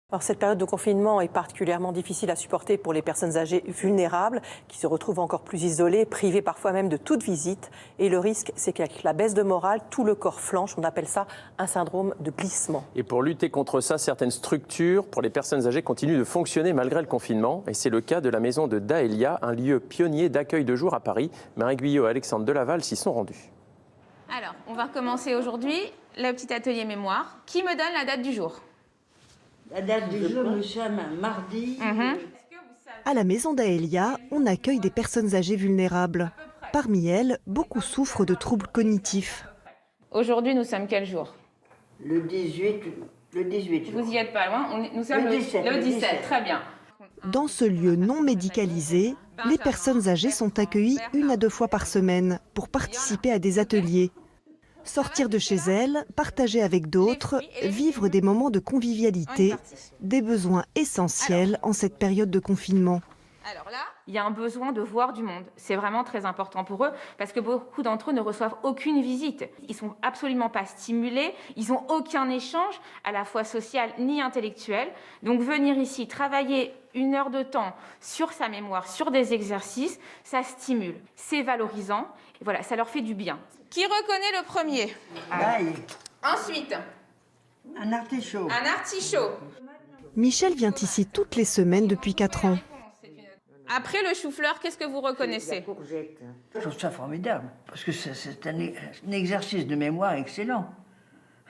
Alors, cette période de confinement est particulièrement difficile à supporter pour les personnes âgées vulnérables qui se retrouvent encore plus isolées, privées parfois même de toute visite. Et le risque, c'est qu'avec la baisse de morale, tout le corps flanche. On appelle ça un syndrome de glissement. Et pour lutter contre ça, certaines structures pour les personnes âgées continuent de fonctionner malgré le confinement. Et c'est le cas de la maison de Daélia, un lieu pionnier d'accueil de jour à Paris. Marie Guyot et Alexandre Delaval s'y sont rendus. Alors, on va recommencer aujourd'hui le petit atelier mémoire. Qui me donne la date du jour ? La date du jour, nous sommes un mardi. À la maison Daélia, on accueille des personnes âgées vulnérables. Parmi elles, beaucoup souffrent de troubles cognitifs. Aujourd'hui, nous sommes quel jour ? Le 18. Vous n'y êtes pas loin. Nous sommes le 17. Très bien. Dans ce lieu non médicalisé, les personnes âgées sont accueillies 1 à 2 fois par semaine pour participer à des ateliers. Sortir de chez elles, partager avec d'autres, vivre des moments de convivialité, des besoins essentiels en cette période de confinement. Alors là, il y a un besoin de voir du monde. C'est vraiment très important pour eux parce que beaucoup d'entre eux ne reçoivent aucune visite. Ils ne sont absolument pas stimulés, ils n'ont aucun échange à la fois social ni intellectuel. Donc venir ici, travailler 1 heure de temps sur sa mémoire, sur des exercices, ça stimule, c'est valorisant et voilà, ça leur fait du bien. Qui reconnaît le premier ? Aïe. Ensuite, Un artichaut. un artichaut. Michel vient ici toutes les semaines depuis 4 ans. Après le chou-fleur, qu'est-ce que vous reconnaissez ? Courgette. Je trouve ça formidable, parce que c'est un exercice de mémoire excellent.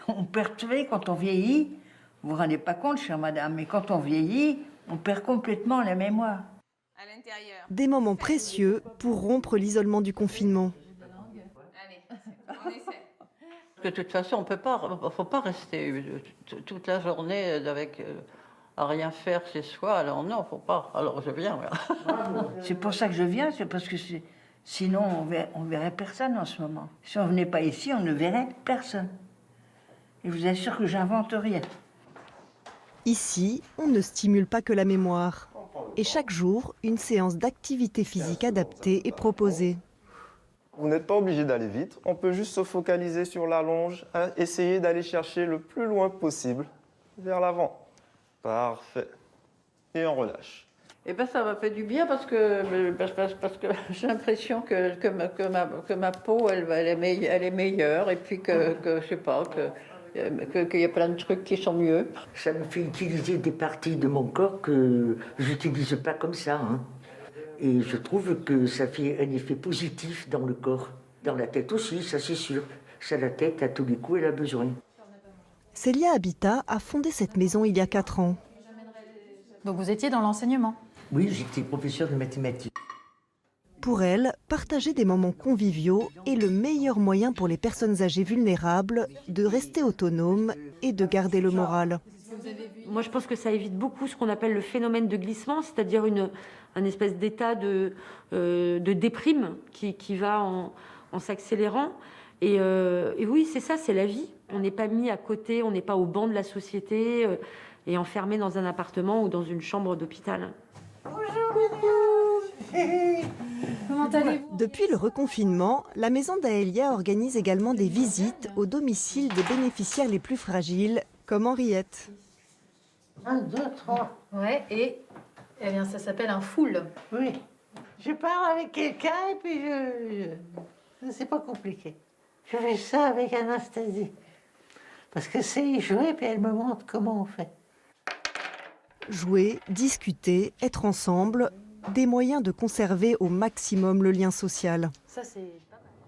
On perd, vous savez, quand on vieillit, vous vous rendez pas compte, chère madame, mais quand on vieillit, on perd complètement la mémoire. À l'intérieur. Des moments précieux pour rompre l'isolement du confinement. Allez, on essaie. De toute façon, faut pas rester toute la journée avec à rien faire chez soi. Alors non, faut pas. Alors je viens. C'est pour ça que je viens, c'est parce que sinon on verrait personne en ce moment. Si on venait pas ici, on ne verrait personne. Et je vous assure que j'invente rien. Ici, on ne stimule pas que la mémoire. Et chaque jour, une séance d'activité physique adaptée est proposée. Vous n'êtes pas obligé d'aller vite, on peut juste se focaliser sur la longe, essayer d'aller chercher le plus loin possible vers l'avant. Parfait. Et on relâche. Et ben ça m'a fait du bien parce que j'ai l'impression que ma peau elle est meilleure et puis que je sais pas qu'il y a plein de trucs qui sont mieux. Ça me fait utiliser des parties de mon corps que je n'utilise pas comme ça. Et je trouve que ça fait un effet positif dans le corps. Dans la tête aussi, ça c'est sûr. Ça, la tête, à tous les coups, elle a besoin. Célia Habitat a fondé cette maison il y a 4 ans. Donc vous étiez dans l'enseignement ? Oui, j'étais professeur de mathématiques. Pour elle, partager des moments conviviaux est le meilleur moyen pour les personnes âgées vulnérables de rester autonomes et de garder le moral. Moi, je pense que ça évite beaucoup ce qu'on appelle le phénomène de glissement, c'est-à-dire un espèce d'état de déprime qui va en s'accélérant. Et oui, c'est ça, c'est la vie. On n'est pas mis à côté, on n'est pas au banc de la société et enfermé dans un appartement ou dans une chambre d'hôpital. Comment allez-vous ? Depuis le reconfinement, la maison Daélia organise également des visites au domicile des bénéficiaires les plus fragiles, comme Henriette. 1, 2, 3. Ouais, et eh bien, ça s'appelle un full. Oui. Je parle avec quelqu'un et puis c'est pas compliqué. Je fais ça avec Anastasie. Parce que c'est y jouer, puis elle me montre comment on fait. Jouer, discuter, être ensemble, des moyens de conserver au maximum le lien social. Ça, c'est